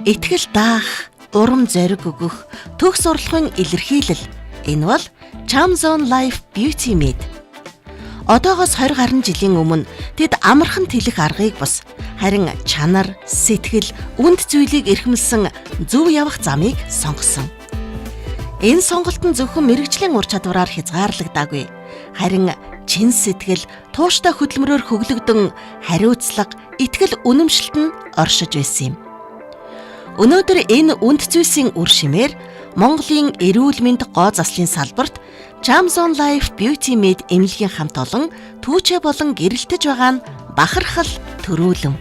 Итгэл даах, урам зориг өгөх, төгс урлагын илэрхийлэл. Энэ бол Chamzon Life Beauty Med. Одоогоос 20 гаруй жилийн өмнө тэд амархан тэлэх аргыг бас харин чанар, сэтгэл, үнд зүйлийг эрхэмлсэн зөв явах замыг сонгосон. Энэ сонголт нь зөвхөн мэрэгжлийн ур чадвараар хязгаарлагдаагүй. Харин чин сэтгэл, тууштай хөдөлмөрөөр хөглөгдөн хариуцлага, итгэл үнэмшилт нь оршиж байсан юм. Өнөөдөр энэ үнд зүйлсийн үр шимээр Монголын эрүүл мэнд гоо заслын салбарт Chamzon Life Beauty Med эмнэлгийн хамт олон түүчээ болон гэрэлтэж байгаа нь бахархал төрүүлэм.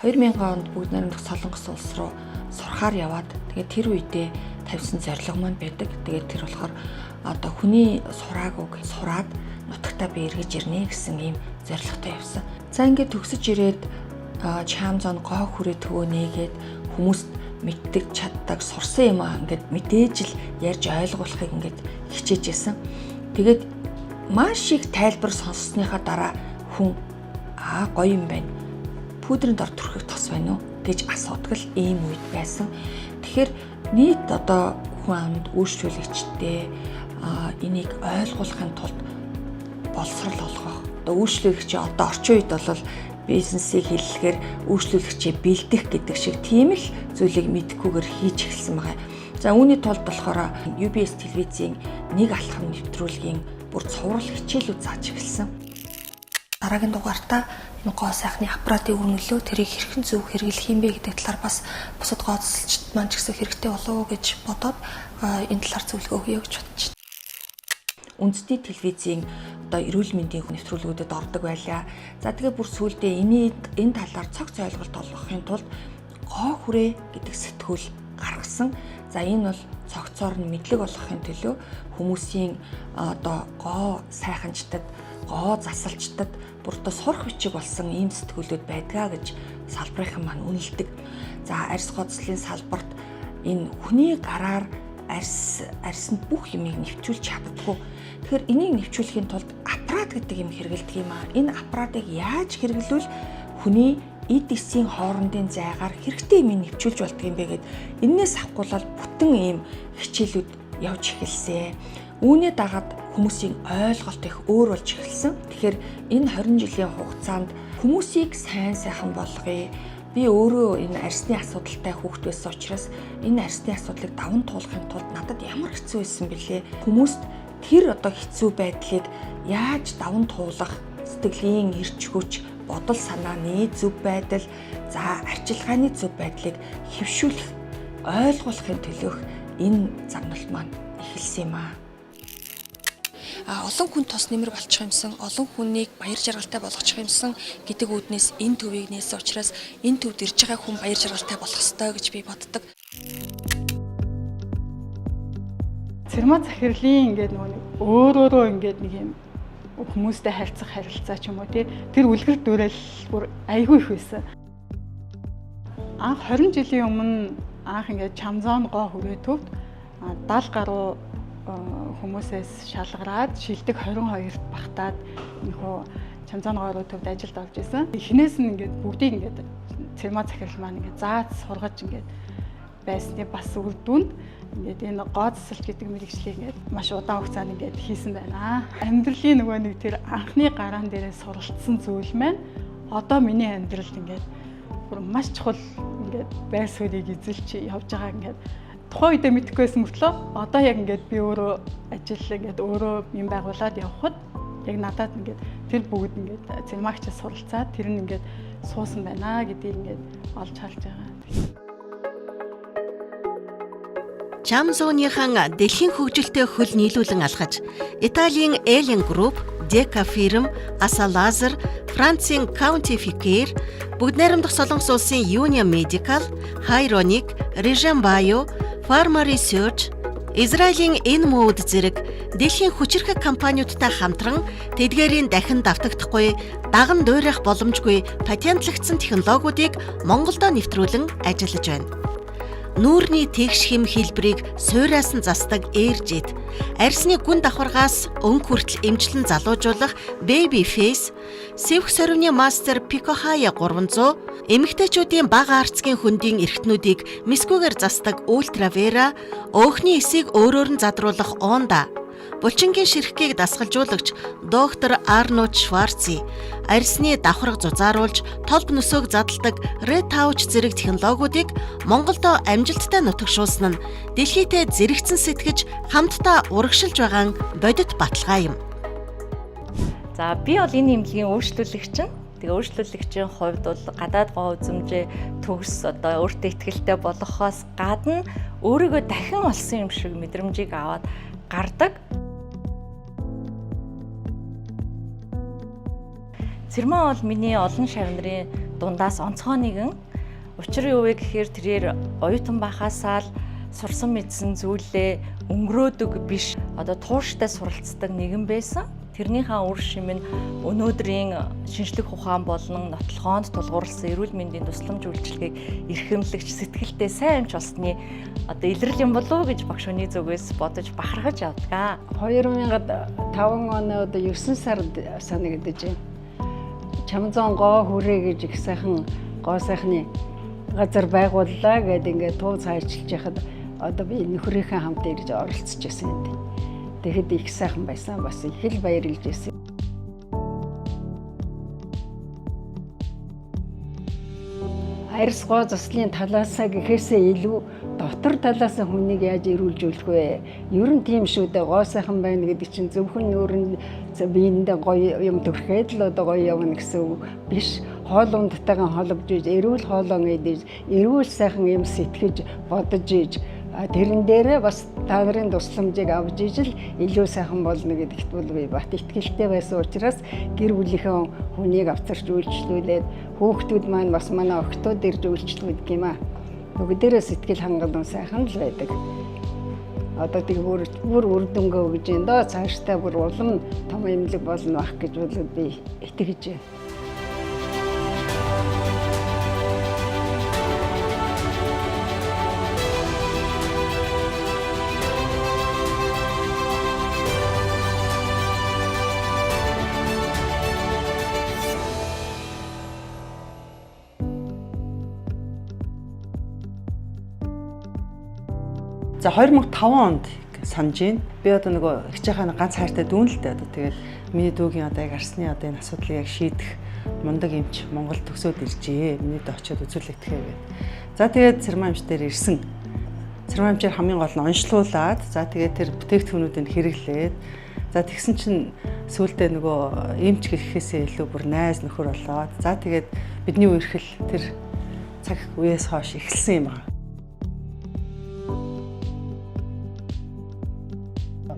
2000 онд бүгд найрамдах Солонгос улс руу сурахаар яваад тэгээд тэр үедээ тавьсан зорилго маань байдаг. Тэгээд тэр болохоор одоо хүний сураагүйг сураад нутагтаа би эргэж ирнэ гэсэн ийм зорилготой явсан. За ингээд төгсөж ирээд Chamzon гоо хүрээ төвөө нээгээд хүмүүст мэддэг чаддаг сурсан юм аа ингээд мэдээж л ярьж ойлгуулахыг ингээд хичээж байсан. Тэгээд маш их тайлбар сонссныхаа дараа хүн гоё юм байна. Пүүдрийн дор төрхөх тос байна уу гэж асуудаг л ийм үед байсан. Тэгэхээр нийт одоо хүн амд үйлчлүүлэгчтэй энийг ойлгуулахын тулд боловсрол олгох. Одоо үйлчлүүлэгч одоо орчин үед бол бизнесийг хэллэхээр үйлчлүүлэгчээ бэлдэх гэдэг шиг тийм л зүйлийг мэдхгүйгээр хийж эхэлсэн байгаа. За үүний тулд болохоор UBS телевизийн нэг алхам нэвтрүүлгийн бүр цуврал хичээлүүд зааж эхэлсэн. Дараагийн дугаартаа энэ гоо сайхны аппаратыг үнэлөө тэрийг хэрхэн зөв хэрэглэх юм бэ гэдэг талаар бас бусад гоо засалчид маань ч гэсэн хэрэгтэй болов уу гэж бодоод энэ талаар зөвлөгөө өгье гэж бодож байна. Үндэсний телевизийн одоо эрүүл мэндийн нэвтрүүлгүүдэд ордог байлаа. За тэгээ бүр сүүлдээ энэ талаар цогц ойлголт олгохын тулд гоо хүрээ гэдэг сэтгүүл гаргасан. За энэ бол цогцоор нь мэдлэг олгохын төлөө хүмүүсийн одоо гоо сайханчдад, гоо засалчдад бүр одоо сурах бичиг болсон ийм сэтгүүлүүд байдгаа гэж салбарын маань үнэлдэг. За арьс гоцлын салбарт энэ хүний гараар арьсанд бүх юмыг нэвтрүүлж чаддаггүй. Тэгэхээр энийг нэвтрүүлэхийн тулд аппарат гэдэг юм хэрэгэлдэг юм аа. Энэ аппаратыг яаж хэрэглүүл хүний эд эсийн хоорондын зайгаар хэрэгтэй юм нэвтрүүлж болдго юм бэ гэд энээс авахгүйл бүтэн ийм хичээлүүд явж эхэлсэн. Үүнээ дагаад хүмүүсийн ойлголт их өөр болж эхэлсэн. Тэгэхээр энэ 20 жилийн хугацаанд хүмүүсийг сайхан болгоё. Би өөрөө энэ арьсны асуудалтай хүүхэд байсан учраас энэ арьсны асуудлыг даван туулахын тулд надад ямар хэцүү байсан бэлээ. Хүмүүст тэр одоо хэцүү байдлыг яаж даван туулах, сэтгэлийн эрч хүч, бодол санааны зөв байдал, за арчилгааны зөв байдлыг хэвшүүлэх, ойлгуулахын төлөөх энэ замналт маань эхэлсэн юм аа. Олон хүн тос нэмэр болчих юмсан, олон хүнийг баяр жаргалтай болгочих юмсан гэдэг үүднээс энэ төвийг нээсэн учраас энэ төвд ирж байгаа хүн баяр жаргалтай болох ёстой гэж би боддог. Цэрмаа захирлын ингээд нөгөө өөрөөрөө ингээд нэг юм хүмүүстэй харьцах харилцаа ч юм уу тэр үлгэр дуурайл бүр айгүй их байсан. Анх 20 жилийн өмнө анх ингээд Chamzon гоо хүрээ төвд 70 гаруй хүмүүсээс шалгараад шилдэг 22-т багтаад нөхөө Chamzon гоо руу төвд ажилд орж исэн. Эхнээс нь ингээд бүгдийг ингээд цэрмаа захирал маань ингээд зааж сургаж ингээд байсны бас үр дүнд ингээд энэ гоо засалч гэдэг мэргэжлийг ингээд маш удаан хугацаанд ингээд хийсэн байна. Амьдралын нөгөө нэг тэр анхны гараан дээрээ суралцсан зүйл маань одоо миний амьдралд ингээд бүр маш чухал ингээд байр суурийг эзэлж явж байгаа ингээд тухайн үедээ мэдэхгүйсэн мөртлөө одоо яг ингээд би өөрөө ажил ингээд өөрөө юм байгуулад явхад яг надад ингээд тэр бүгд ингээд цэрмаагчаас суралцаад тэр нь ингээд суусан байна гэдгийг ингээд олж харж байгаа. Chamzon-ийн дэлхийн хөгжилтэй хөл нийлүүлэн алхаж, Италийн Elin Group, Deka Firm, Assa Laser, Францын Counterfire, бүгд найрамдах Солонгос улсын Union Medical, Hyronic, Regen Bio, Pharma Research, Израилийн Enmode зэрэг дэлхийн хүчирхэг компаниудтай хамтран тэдгээрийн дахин давтагдахгүй, даган дуурайх боломжгүй патентлагдсан технологиудыг Монголдо нэвтрүүлэн ажиллаж байна. нүүрний тэгш хэм хэлбэрийг суураас нь засдаг Airjet, арьсны гүн давхаргаас өнг хүртэл эмчлэн залуужуулах Baby Face, сэвх сорвны мастер Pico Haya 300, эмэгтэйчүүдийн бага арцгийн хөндийн эрхтнүүдийг мискүүгээр засдаг Ultra Vera, өөхний эсийг өөрөөр нь задруулах Onda, булчингийн ширхгийг дасгалжуулагч доктор Арнольд Шварци, арьсны давхарга зузааруулж толб нөсөөг задалдаг Red Touch зэрэг технологиудыг Монголд амжилттай нутагшуулсан нь дэлхийдээ зэрэгцэн сэтгэж хамтдаа урагшилж байгаа бодит баталгаа юм. За би бол энэ эмнэлгийн өөрчлөлөгч нь. Тэгээ өөрчлөлөгчийн хувьд бол гадаад гоо үзмжээ төгс одоо өөртөө ихтэй болохоос гадна өөрийгөө дахин олсон юм шиг мэдрэмжийг аваад гардаг. Цэрмаа бол миний олон шавнарын дундаас онцгой нэгэн. Учир юу вэ гэхээр тэрээр оюутан байхасаа л сурсан мэдсэн зүйлээ өнгөрөөдөг биш, одоо тууштай суралцдаг нэгэн байсан. Тэрнийхээ үр шим нь өнөөдрийн шинжлэх ухаан болон нотлохоонд тулгуурласан эрүүл мэндийн тусламж үйлчилгээг эрхэмлэгч сэтгэлдээ сайн эмч болсны одоо илрэл юм болов уу гэж багш хүний зүгээс бодож бахархаж явдаг. 2005 оны одоо 9 сард санагдаж байна. Чамзон гоо хүрээ гэж их сайхан гоо сайхны газар байгууллаа гэдэг ингээд туу цаашилж яхад одоо би нөхрийнхээ хамт ирж оролцож байсан юм. Тэгэхэд их сайхан байсан, бас их л баярлж байсан. Арьс гоо заслын талаасаа гэхээсээ илүү дотор талаасаа хүнийг яаж эрүүлжүүлэх вэ? Ер нь тийм шүү дээ, гоо сайхан байна гэдэг чинь зөвхөн нүүрэн биендээ гоё юм төрхээд л одоо гоё явна гэсэн үг биш. Хоол унттайгаа холбож иж, эрүүл хоолоо идэж, эрүүл сайхан юм сэтгэж, бодож иж, тэрэн дээрээ бас та нарын тусламжийг авч ижил илүү сайхан болно гэдэгт бол би бат итгэлтэй байсан учраас гэр бүлийнхээ хүнийг авчирч үйлчлүүлээд хүүхдүүд маань бас манай охтууд ирж үйлчлүүлдэг юм аа. Бүгдээрээ сэтгэл хангалуун сайхан л байдаг. Одоо тийм бүр үр дүнгээ өгж энэ доо цаашдаа бүр улам том эмнэлэг болно бах гэж бол би итгэж байна. За 2005 онд санаж байна. Би одоо нөгөө ихчийнхаа ганц хайртай дүүн л дээ. Одоо тэгээд миний дүүгийн одоо яг арсны одоо энэ асуудлыг яг шийдэх мундаг эмч Монголд төгсөөд иржээ. Миний дэ очиод үзүүлэгдэхээ гээд. За тэгээд цэрмаа эмч дээр ирсэн. Цэрмаа эмчээр хамгийн гол нь онцлуулаад за тэгээд тэр бүтээгдэхүүнүүдийг хэрэглээд за тэгсэн чинь сүүлдээ нөгөө эмч гэхээсээ илүү бүр найз нөхөр болоод за тэгээд бидний үерхэл тэр цаг үеэс хойш эхэлсэн юм байна.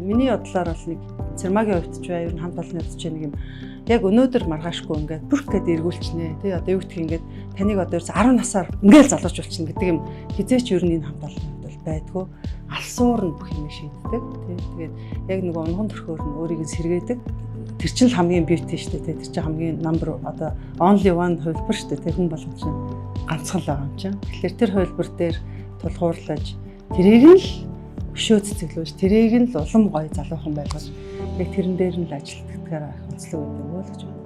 Миний бодлоор бол нэг цэрмаагийн хувьд ч бай, ер нь хамт олонны хувьд ч нэг юм яг өнөөдөр маргаашгүй ингээд бүрх гэдээ эргүүлчихнэ. Тэ одоо юу гэх ингээд таныг одоо 10 насаар ингээд залуучулчихна гэдэг юм хизээч ер нь энэ хамт олонны хувьд бол байдгүй. Алсуур нь бүх юм шийддэг. Тэ тэгээд яг нэг онгон төрхөөр нь өөрийг нь сэргээдэг. Тэр чинь л хамгийн бьюти шүү дээ. Тэр чинь хамгийн number одоо only one хувилбар шүү дээ. Тэ хүн болгоч ганцхан л байгаа юм чинь. Тэгэхээр тэр хувилбар дээр тулгуурлаж тэрийг л өшөө цэцэглүүлж тэрийг нь л улам гоё залуухан байлгаж яг тэрэн дээр нь л ажилтдаггаар их онцлог байдаг бол гэж байна.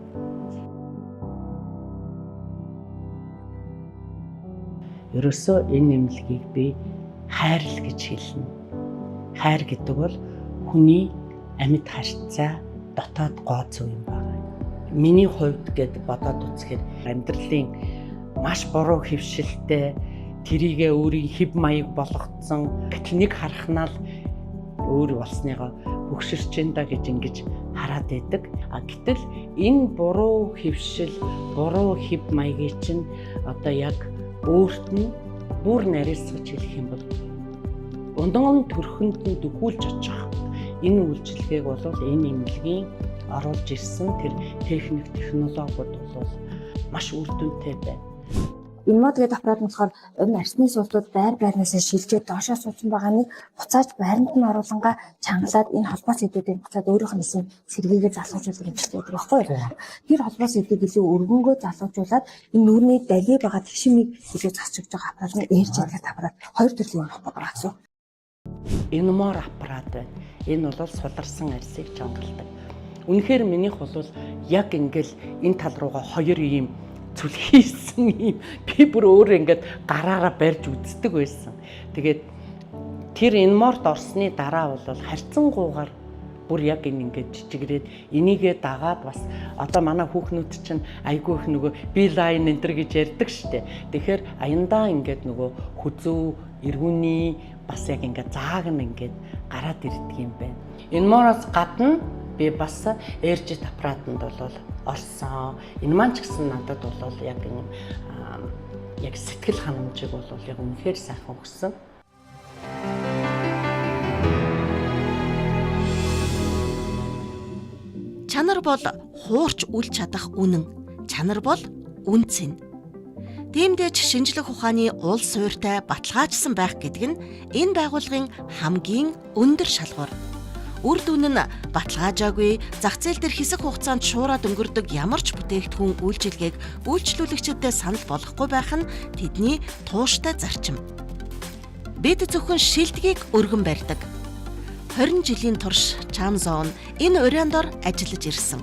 Ерөөсөө энэ эмнэлгийг би хайрл гэж хэлнэ. Хайр гэдэг бол хүний амьд харьцаа дотоод гооц юм байна. Миний хувьд гэд бодоод үзэхээр амьдралын маш буруу хэвшилтэй тэрийгээ өөрийн хэв маяг болгоцсон гэтэл нэг харахнаа л өөр болсныгоо хөгшөрч энэ гэж ингэж хараад байдаг. Гэтэл энэ буруу хэвшил, буруу хэв маягийг чинь одоо яг өөрт нь бүр нарийсгаж хэлэх юм бол ундан төрхөнд нь дөхүүлж очих. Энэ үйлчилгээг бол энэ эмнэлгийн оруулж ирсэн тэр техник технологиуд бол маш үр дүнтэй байна. Энэ мод гэдэг аппарат нь болохоор энэ арсны суултууд байрнаас шилжээд доошоо суусан байгаа нэг буцааж байранд нь оруулангаа чангалаад энэ холбоо сэдвүүдийг буцаад өөрийнх нь нэсэн сэргийгээ залгуужуулах хэмжээтэй байдаг байхгүй юу? Тэр холбоо сэдвүүд илүү өргөнгөө залгуужуулаад энэ нүүрний дали байгаа тэгшмийг илүү засч өгч байгаа аппарат нь ээрж гэдэг аппарат. Хоёр төрлийн холбоо байгаа гэсэн. Энэ мор аппарат байна. Энэ бол суларсан арсыг чангалдаг. Үнэхээр минийх бол яг ингээл энэ тал руугаа хоёр ийм зүлхийсэн ийм би бүр өөр ингээд гараараа барьж үздэг байсан. Тэгээд тэр энэ морд орсны дараа бол харьцангуйгаар бүр яг энэ ингээд жижигрээд энийгээ дагаад бас одоо манай хүүхнүүд чинь айгүй их нөгөө би лайн энтер гэж ярьдаг штэ. Тэгэхээр аяндаа ингээд нөгөө хүзүү эргүүний бас яг ингээд заагна ингээд гараад ирдэг юм байна. Энэ мороос гадна би бас ээржит аппаратанд бол орсон. Энэ маань ч гэсэн надад бол яг яг сэтгэл ханамжийг бол яг үнэхээр сайхан өгсөн. Чанар бол хуурч үл чадах үнэн. Чанар бол үнцэн. Тиймдээч шинжлэх ухааны уул суурьтай баталгаажсан байх гэдэг нь энэ байгууллагын хамгийн өндөр шалгуур. Үр дүн нь баталгаажаагүй зах зээл дээр хэсэг хугацаанд шуураад өнгөрдөг ямар ч бүтээгдэхүүн үйлчилгээг үйлчлүүлэгчдэд санал болгохгүй байх нь тэдний тууштай зарчим. Бид зөвхөн шилдгийг өргөн барьдаг. 20 жилийн турш Чамзон энэ уриан дор ажиллаж ирсэн.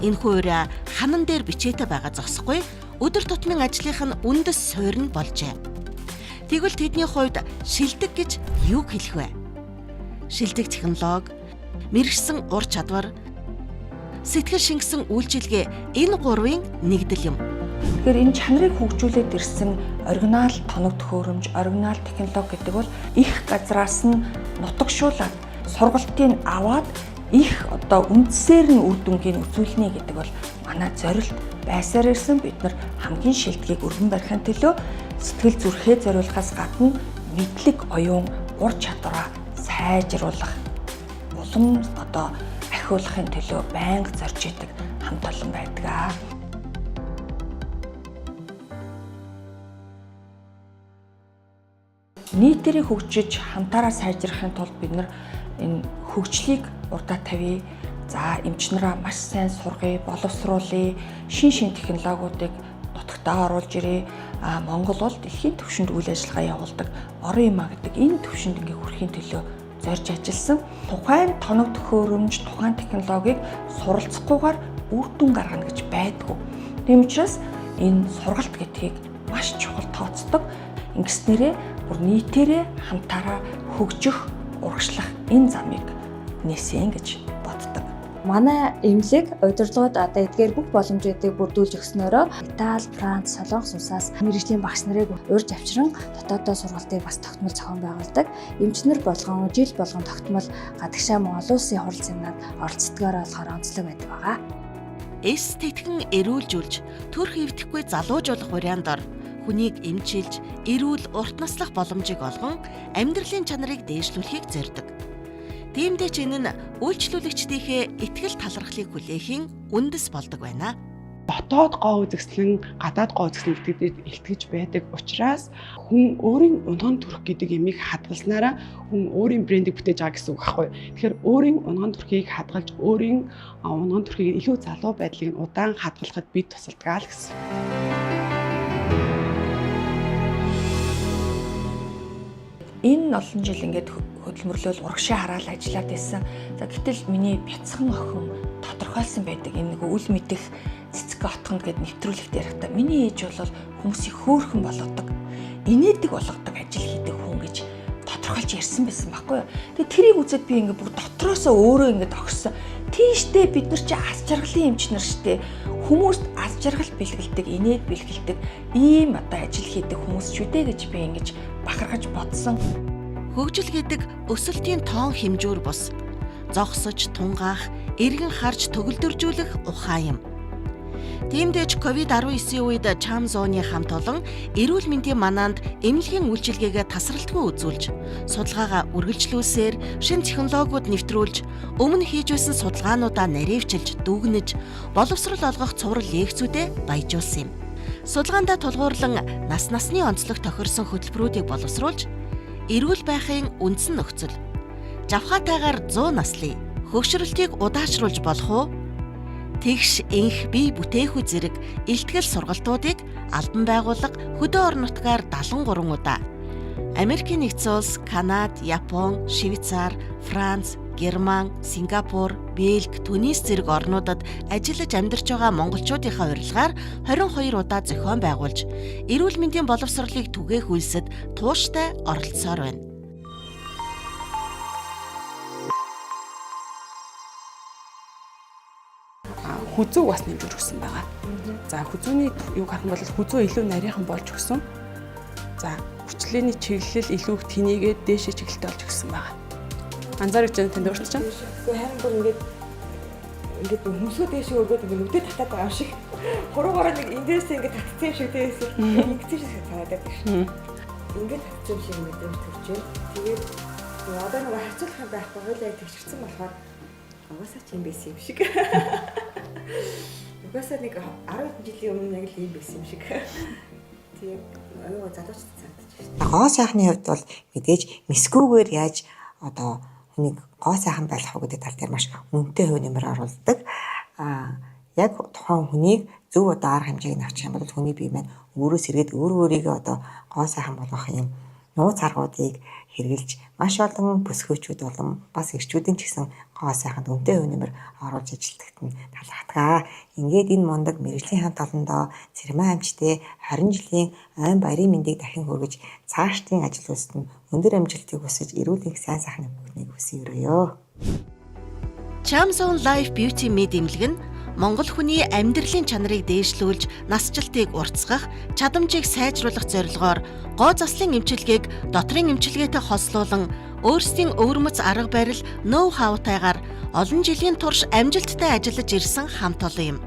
Энэхүү ураа ханан дээр бичээтэй байгаа зогсохгүй өдөр тутмын ажлынх нь үндэс суурь нь болжээ. Тэгвэл тэдний хувьд шилдэг гэж юу хэлэх вэ? Шилдэг технологи, мэрэгсэн ур чадвар, сэтгэл шингэсэн үйлчилгээ энэ гурвын нэгдэл юм. Тэгэхээр энэ чанарыг хөгжүүлээд ирсэн оригинал тоног төхөөрөмж, оригинал технологи гэдэг бол их газраас нь нутагшуулаад сургалтыг аваад их одоо үндсээр нь үр дүнгийн үзүүлнэ гэдэг бол манай зорилт байсаар ирсэн. Бид нар хамгийн шилдгийг өргөн барихын төлөө сэтгэл зүрхээ зориулахаас гадна мэдлэг оюун ур чадвараа сайжруулах, улам одоо ахиулахын төлөө байнга зорж идэг хамт олон байдаг. Нийтээрээ хөгжиж хамтаараа сайжрахын тулд бид нар энэ хөгжлийг урдаа тавья. За эмчнараа маш сайн сургая, боловсруулъя, шин технологиудыг нутагтаа оруулж ирээ. Монгол бол дэлхийн түвшинд үйл ажиллагаа явуулдаг орон юмаа гэдэг энэ түвшинд ингээ хүрэхийн төлөө зорж ажилласан. Тухайн тоног төхөөрөмж, тухайн технологиг суралцахгүйгээр үр дүн гаргана гэж байдгүй. Тийм учраас энэ сургалт гэдгийг маш чухал тооцдог. Ингэснээрээ бүр нийтээрээ хамтаараа хөгжих, урагшлах энэ замыг нээсэн гэж боддог. Манай эмнэлэг удирдлагууд одоо эдгээр бүх боломжуудыг бүрдүүлж өгснөөрөө Итали, Франц, Солонгос улсаас мэргэжлийн багш нарыг урьж авчран дотооддоо сургалтыг бас тогтмол зохион байгуулдаг. Эмчнэр болгон жил болгон тогтмол гадагшаа мөн олон улсын хурал семинарт оролцдогоор болохоор онцлог байдаг байгаа. Эс тэтгэн эрүүлжүүлж, төрх эвдэхгүй залуужуулах уриан дор хүнийг эмчилж, эрүүл урт наслах боломжийг олгон амьдралын чанарыг дээшлүүлэхийг зорддог. Тиймдээ ч энэ нь үйлчлүүлэгчдийнхээ итгэл талархлыг хүлээхийн үндэс болдог байна. Дотоод гоо үзэсгэлэн, гадаад гоо үзэсгэлэн илтгэж байдаг учраас хүн өөрийн унган төрх гэдэг ямиг хадгалснараа хүн өөрийн брендийг бүтээж байгаа гэсэн үг байхгүй. Тэгэхээр өөрийн унган төрхийг хадгалж, өөрийн унган төрхийг илүү залуу байдлыг удаан хадгалахад бид тусалдаг л гэсэн. Энэ олон жил ингээд хөдөлмөрлөл урагшаа хараал ажиллаад байсан. За гэтэл миний бяцхан охин тодорхойлсон байдаг. Энэ нэг үл мэдэх цэцэг отгонд гэд нэвтрүүлэгт ярихдаа миний ээж бол хүмүүсийг хөөрхөн болгодог, инээдэг болгодог ажил хийдэг хүн гэж тодорхойлж ярьсан байсан байхгүй юу. Тэгээ тэрийг үзээд би ингээд бүр дотроосоо өөрөө ингээд огссон. Тийштэй бид нар чи аз жаргалын эмч нар штэ. Хүмүүст аз жаргал бэлгэлдэг, инээд бэлгэлдэг ийм одоо ажил хийдэг хүмүүс шүү дээ гэж би ингэж бахархаж бодсон. Хөгжил гэдэг өсөлтийн тоон хэмжүүр бус. Зогсож, тунгаах, эргэн харж төгөлдөржүүлэх ухаан юм. Тиймдээч COVID-19 үед Чамзоны хамт олон эрүүл мэндийн манаанд эмнэлгийн үйлчилгээгээ тасралтгүй үзүүлж, судалгаагаа үргэлжлүүлсээр шинэ технологиуд нэвтрүүлж, өмнө хийж байсан судалгаануудаа наривчилж, дүгнэж, боловсрол олгох цуврал лекцүүдэд баяжуулсан юм. судалгаандаа тулгуурлан насны онцлог тохирсон хөтөлбөрүүдийг боловсруулж, эрүүл байхын үндсэн нөхцөл, жавхаатайгаар 100 наслын хөгшрөлтийг удаашруулж болох уу? Тэгш инх бие бүтээх зэрэг илтгэл сургалтуудыг албан байгууллага хөдөө орон нутгаар 73 удаа, Америкийн нэгдсэн улс, Канада, Япон, Швейцар, Франц, Герман, Сингапур, Бельги, Тунис зэрэг орнуудад ажиллаж амьдарч байгаа монголчуудынхаа урилгаар 22 удаа зохион байгуулж, эрүүл мэндийн боловсролыг түгээх үйлсэд тууштай оролцсоор байна. Хүзүү бас нэмж өргөсөн байгаа. За хүзүүний юг харах бол хүзүү илүү нарийнхан болж өгсөн. За хүчлээний чиглэл илүү их тэнийгээд дээшээ чиглэлтэй болж өгсөн байгаа. Анзаарч байгаа тэнд өөрчлөж байна. Харин бүр ингээд хүмүүсөө дээшээ өргөд ингээд үдээ татаад байгаа юм шиг. Гуруугаараа нэг эндээсээ ингээд татсан юм шиг дээсээ ингэсэн шиг санагдаад байна шүү. Ингээд татсан юм шиг мэдээж төрчээ. Тэгээд одоо нэг харьцуулах байхгүй хойлоо тэгчэрсэн болохоор угаасаа ч юм байсан юм шиг. Угаасаа нэг 10 жилийн өмнө яг л юм байсан юм шиг. Тэгээд аюу залуучд цаадаж байна. Гоо сайхны хувьд бол мэдээж мэсгүүгээр яаж одоо хүнийг гоо сайхан байлгах уу гэдэг тал дээр маш үнэтэй хувь нэмэр оруулдаг. Яг тухайн хүнийг зөв одоо арга хэмжээг авчих юм бол хүний бие маань өөрөө сэргээд өөрийгөө одоо гоо сайхан болгох юм нууц аргуудыг хэрэгжилж маш олон бүсгүйчүүд болон бас эрчүүдийн ч гэсэн гоо сайханд үнэтэй хувь нэмэр оруулж ажилтгахад нь талхатгаа. Ингээд энэ мундаг мэргэжлийн хамт олондоо Цэрмаа амчтай 20 жилийн айн баярын мэндийг дахин хүргэж цаашдын ажил үйлсэд нь өндөр амжилтыг хүсэж эрүүл их сайн сайхны бүхнийг хүсье өрөөё. Chamzon Life Beauty Med эмнэлэг нь Монгол хүний амьдралын чанарыг дээшлүүлж, насжилтыг уртасгах, чадамжийг сайжруулах зорилгоор гоо заслын эмчилгээг дотрын эмчилгээтэй хослуулан өөрсдийн өвөрмөц арга барил, ноу хавтайгаар олон жилийн турш амжилттай ажиллаж ирсэн хамт олон юм.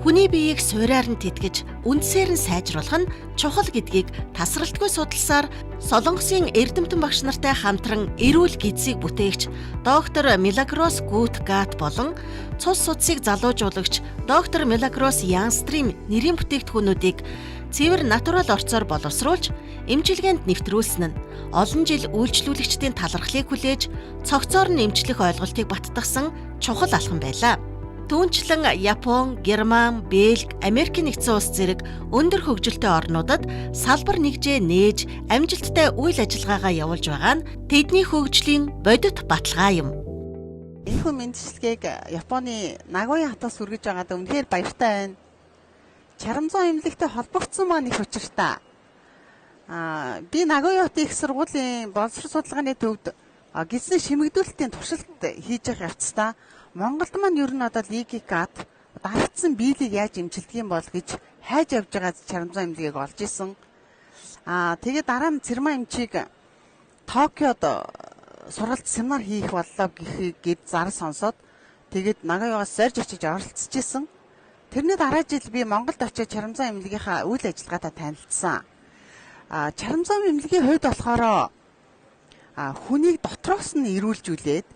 Хүний биеийг суураар нь тэтгэж, үндсээр нь сайжруулах нь чухал гэдгийг тасралтгүй судалсаар Солонгосын эрдэмтэн багш нартай хамтран эрүүл гидсийг бүтээгч доктор Милагрос Гутгат болон цус судсыг залуужуулагч доктор Милагрос Янстрим нэрийн бүтээгдэхүүнүүдийг цэвэр натурал орцоор боловсруулж, эмчилгээнд нэвтрүүлсэн нь олон жил үйлчлүүлэгчдийн талархлыг хүлээж, цогцоор нь эмчлэх ойлголтыг баттгсан чухал алхам байлаа. Түүнчлэн Япон, Герман, Бельги, Америкийн нэгдсэн улс зэрэг өндөр хөгжилтэй орнуудад салбар нэгжээ нээж амжилттай үйл ажиллагаагаа явуулж байгаа нь тэдний хөгжлийн бодит баталгаа юм. Энэхүү мэндчилгээг Японы Нагоя хотоос хүргэж байгаад үнэхээр баяртай байна. Чарамзон эмнэлэгтэй холбогдсон маань их учиртай. Би Нагоя хотын их сургуулийн боловсрол судалгааны төвд гидсний шимэгдүүлэлтийн туршилт хийж явах явцдаа Монголд маань ер нь одоо лигикат давтсан биелийг яаж эмчилдэг юм бол гэж хайж явж байгаа Чарамзон эмнэлгийг олж исэн. Тэгээд дараа нь Цэрмаа эмчийг Токиод сургалт семинар хийх боллоо гэхэд зар сонсоод тэгээд Нагоягоос зорж очиж оролцож исэн. Тэрний дараа жил би Монголд очиж Чарамзон эмнэлгийнхаа үйл ажиллагаатай танилцсан. Чарамзон эмнэлгийн хувьд болохоор хүнийг дотроос нь эрүүлжүүлээд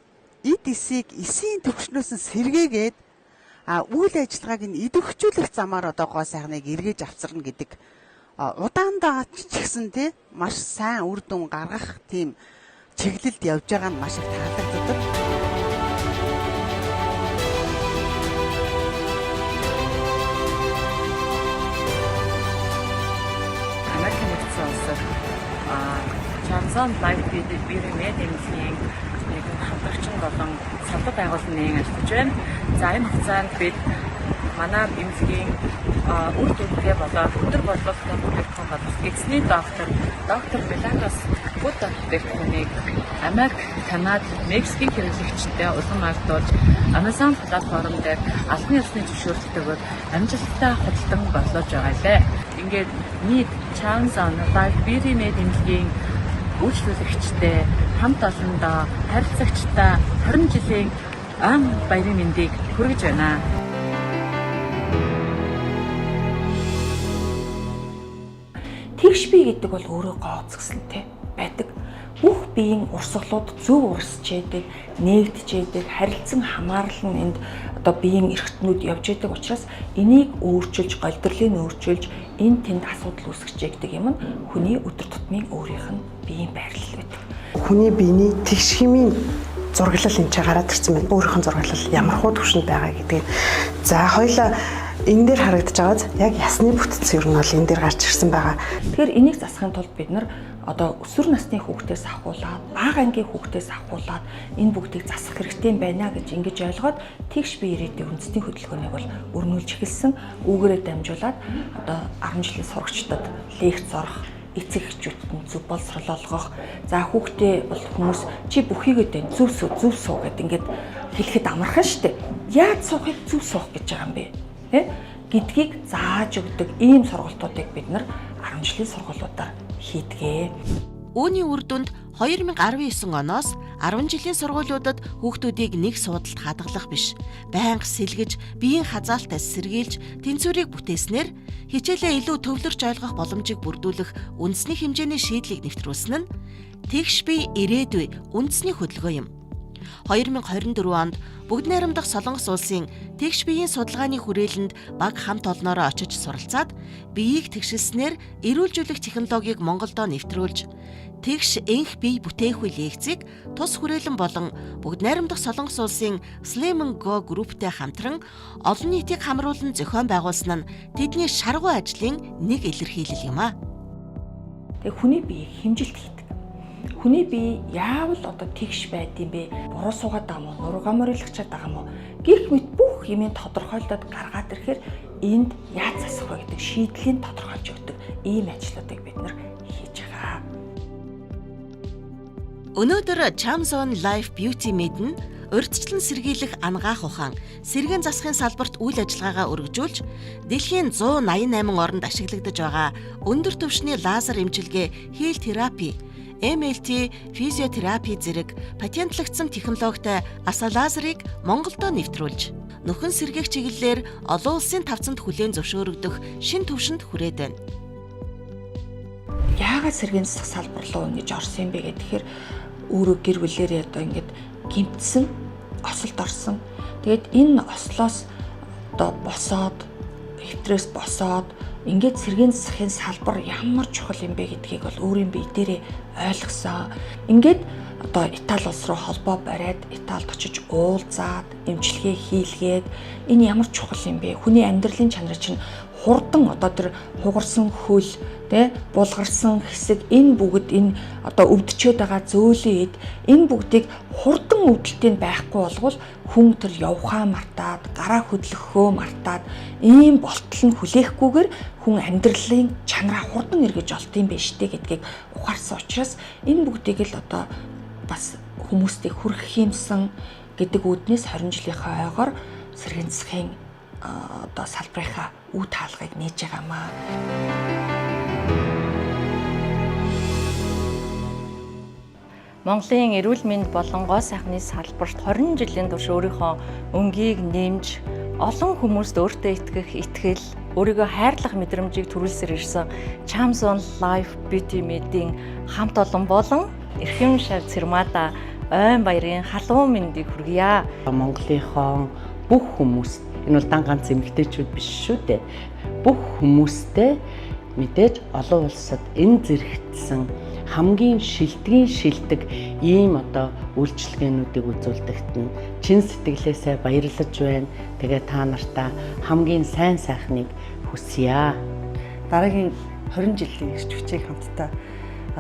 эд эсийг эсийн төвчнөөс нь сэргээгээд үйл ажиллагааг нь идэвхжүүлэх замаар одоо гоо сайхныг эргэж авчирна гэдэг удаандаа ч гэсэн тий маш сайн үр дүн гаргах тийм чиглэлд явж байгаа нь маш их таалагддаг. Америкийн нэгдсэн улсад Chamzon Life Beauty Med эмнэлгийн хамтрагчин болон салбар байгууллагын ажиллаж байна. За энэ хугацаанд бид манай эмнэлгийн үр дүнгээ болоод өндөр бодлоготой бүтээгдэхүүн болох гидсний доктор Милагрос Гутгат бүтээгдэхүүнийг Америк, Канада, Мексикийн хэрэглэгчдэд улам ардуулж Amazon платформ дээр албан ёсны зөвшөөрлөлтөөр амжилттай худалдан борлуулж байгаа лээ. Ингээд нийт Chamzon Life Beauty Med эмнэлгийн үйлчлүүлэгчтэй хамт олондоо харилцагчтай 20 жилийн ан баярын мэндийг хүргэж байна. Тэгш бие гэдэг бол өөрөө гооцгсон те байдаг. Бүх биеийн урсгалууд зөв урсчээдэг, нээгдчээдэг, харилцан хамаарал нь энд одоо биеийн эрхтнүүд явж байдаг учраас энийг өөрчилж, голдрлыг өөрчилж, энэ тэнд асуудал үүсгэж юм нь хүний өдөр тутмын өөрийнх нь биеийн байрлал байдаг. Хүний биений тэгш хэмийн зураглал энэ ч гараад ирсэн байна. Өөрийнх нь зураглал ямар хуу төвшөнд байгаа гэдгийг. За хоёлаа энэ дээр харагдаж байгааз яг ясны бүтц ер нь бол энэ дээр гарч ирсэн байгаа. Тэгэхээр энийг засахын тулд бид нар одоо өсвөр насны хүүхдээс ахуулаад, бага ангийн хүүхдээс ахуулаад энэ бүгдийг засах хэрэгтэй байна гэж ингэж ойлгоод тэгш бие ирээдүйн үндэсний хөдөлгөөнийг бол өрнүүлж эхэлсэн. Үүгээрээ дамжуулаад одоо 10 жилийн сурагчдад лекц зорох, эцэг эхчүүдэд нь зөв боловсрол олгох. За хүүхдээ бол хүмүүс чи бүхийгээ дэ зөв суу гэд ингээд хэлэхэд амархан штэ. Яаж суухыг зөв суух гэж байгаа юм бэ? Тэ? Гэдгийг зааж өгдөг ийм сургалтуудыг бид нар 10 жилийн сургуулиудаар хийдгээ. Үүний үр дүнд 2019 оноос 10 жилийн сургуулиудад хүүхдүүдийг нэг суудалд хадгалах биш, байнга сэлгэж, биеийн хазаалтаас сэргийлж, тэнцвэрийг бүтээснээр хичээлээ илүү төвлөрч ойлгох боломжийг бүрдүүлэх үндэсний хэмжээний шийдлийг нэвтрүүлсэн нь тэгш бие ирээдүй үндэсний хөдөлгөөн юм. 2024 онд Бүгд найрамдах Солонгос улсын тэгш биеийн судалгааны хүрээлэнд баг хамт олноороо очиж суралцаад биеийг тэгшилснээр эрүүлжүүлэх технологиг Монголдо нэвтрүүлж тэгш энх бие бүтээх үе лекцийг тус хүрээлэн болон Бүгд найрамдах Солонгос улсын Slim & Go групптэй хамтран олон нийтийг хамруулан зохион байгуулсан нь тэдний шаргуу ажлын нэг илэрхийлэл юм а. Тэгээ хүний биеийг хэмжилт хийдэг. Хүний бие яавал одоо тэгш байдсан бэ? Буруу суугаад байгаа мó, нуруугаа морилгчаад байгаа мó? Гэх мэт бүх юмыг тодорхойлоод гаргаад ирэхээр энд яаж засах вэ гэдэг шийдлийг тодорхойлж өгдөг ийм ажлуудыг бид нар хийж байгаа. Өнөөдөр Chamzon Life Beauty Med нь урьдчилан сэргийлэх ангаах ухаан, сэргээн засахын салбарт үйл ажиллагаагаа өргөжүүлж, дэлхийн 188 оронд ашиглагдаж байгаа өндөр түвшний лазер эмчилгээ, хил терапи, MLT, физиотерапи зэрэг патентлагдсан технологитой аса лазерыг Монголдо нэвтрүүлж, нөхөн сэргээх чиглэлээр олон улсын тавцанд хүлээн зөвшөөрөгдөх шин түвшинд хүрээд байна. Яагаад сэргээн засах салбар руу ингэж орсон юм бэ гэхээр өөрөө гэр бүлээрээ одоо ингэж гимтсэн, осолд орсон. Тэгээд энэ ослоос одоо босоод, хэвтрээс босоод ингээд сэргээн засахын салбар ямар чухал юм бэ гэдгийг бол өөрийн бие дээрээ ойлгосон. Ингээд одоо Итали улс руу холбоо бариад Италид очиж уулзаад, эмчилгээ хийлгээд энэ ямар чухал юм бэ? Хүний амьдралын чанар чинь хурдан одоо тэр хугарсан хөл, тэ булгарсан хэсэг энэ бүгд энэ одоо өвдчихэд байгаа зөөлөн эд энэ бүгдийг хурдан өвдөлтөнд байхгүй болвол хүн тэр явхаа мартаад, гараа хөдлөхөө мартаад ийм болтол нь хүлээхгүйгээр хүн амьдралын чанараа хурдан эргэж олт юм байна штэ гэдгийг ухаарсан учраас энэ бүгдийг л одоо бас хүмүүстийг хүргэх юмсан гэдэг үүднээс 20 жилийнхаа ойгоор сэргээн засахын одоо салбарынхаа үе таалгыг нээж байгаамаа. Монголын эрүүл мэнд болон гоо сайхны салбарт 20 жилийн турш өөрийнхөө өнгийг нэмж олон хүмүүст өөртөө итгэх итгэл, өөрийгөө хайрлах мэдрэмжийг төрүүлсээр ирсэн Chamzon Life Beauty Med-ийн хамт олон болон Эрхэм шар Цэрмада ойн баярын халуун мэндийг хүргье. Монголынхон бүх хүмүүст энэ бол дан ганц эмэгтэйчүүд биш шүү дээ. Бүх хүмүүстээ мэдээж олон улсад энэ зэрэгтсэн хамгийн шилдэг ийм одоо үйлчилгээнүүдийг үзүүлдэгт нь чин сэтгэлээсээ баярлаж байна. Тэгээ та нартаа хамгийн сайн сайхныг хүсье. Дараагийн 20 жилийн эрч хүчийг хамтдаа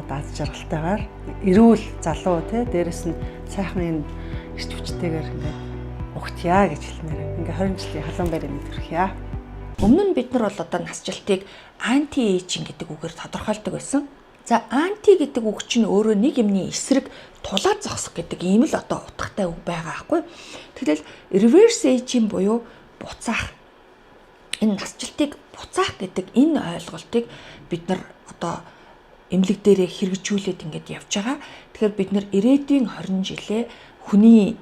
аз жаргалтайгаар эрүүл залуу тий дээрэс нь сайхан эрч хүчтэйгээр ингээд угтъя гэж хэлмээр. Ингээ 20 жилийн халуун байрны мэд хүрхье. Өмнө нь бид нар бол одоо насжилтыг анти-эйжинг гэдэг үгээр тодорхойлдог байсан. За анти гэдэг үг чинь өөрөө нэг юмны эсрэг тулаад зогсох гэдэг ийм л одоо утгатай үг байгаа аахгүй. Тэгэл reverse aging буюу буцаах. Энэ насжилтыг буцаах гэдэг энэ ойлголтыг бид нар одоо эмнэлэг дээрээ хэрэгжүүлээд ингээд явж байгаа. Тэгэхээр бид нар ирээдүйн 20 жилээ хүний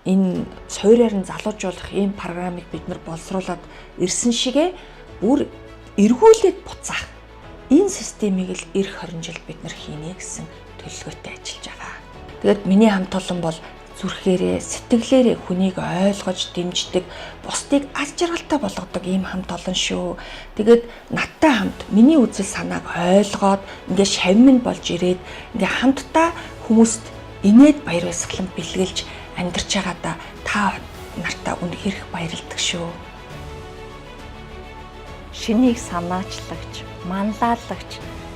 энэ суурьаар нь залуужуулах ийм программыг бид нар боловсруулад ирсэн шигэ бүр эргүүлээд буцаах энэ системийг л эх 20 жил бид нар хийнэ гэсэн төлөвлөгөөтэй ажиллаж байгаа. Тэгээд миний хамт олон бол зүрхээрээ, сэтгэлээрээ хүнийг ойлгож, дэмждэг, бусдыг аз жаргалтай болгодог ийм хамт олон шүү. Тэгээд надтай хамт миний үзэл санааг ойлгоод ингээ шавьман болж ирээд ингээ хамтдаа хүмүүст инээд баяр баясгалан бэлгэлж амьдарч байгаадаа та нартаа үнэхээр их баярлдаг шүү. Шинийг санаачлагч, манлайлагч,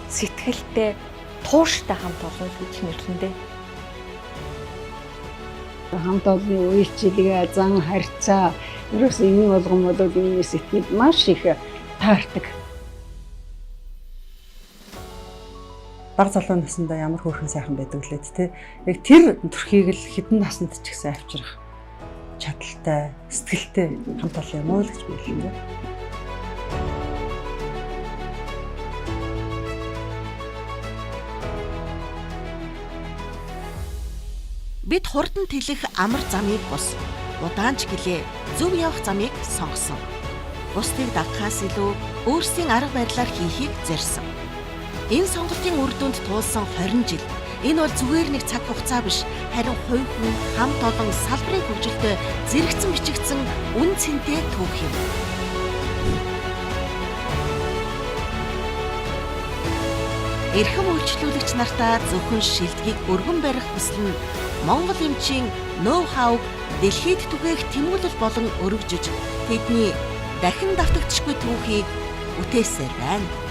сэтгэлтэй, тууштай хамт олон гэж нэрлэндээ. Хамт олонны үйлчлэгээ, зан харьцаа ерөөс энэ болгон бол миний сэтгэлд маш их таардаг. Бага залуу насндаа ямар хөөрхөн сайхан байдаг лээд те. Яг тэр төрхийг л хэдэн наснд ч ихсэн авчрах чадaltaй, сэтгэлтэй хамт олон юм уу л гэж биелээ. Бид хурдан тэлэх амар замыг бус, удаан ч гэлээ зөв явах замыг сонгосон. Бусдыг дагахаас илүү өөрсдийн арга барилаар хийхийг зорьсон. Энэ сонголтын үр дүнд туулсан 20 жил. Энэ бол зүгээр нэг цаг хугацаа биш, харин хувь хүн хамт олон салбарын хөгжилтэй зэрэгцэн бичигдсэн үн цэнтэй түүх юм. Эрхэм үйлчлүүлэгч нартаа зөвхөн шилдгийг өргөн барих хүсэл нь Монгол эмчийн ноу-хауг дэлхийд түгээх тэмүүлэл болон өргөжөж тэдний дахин давтагдчихгүй түүхийг бүтээсээр байна.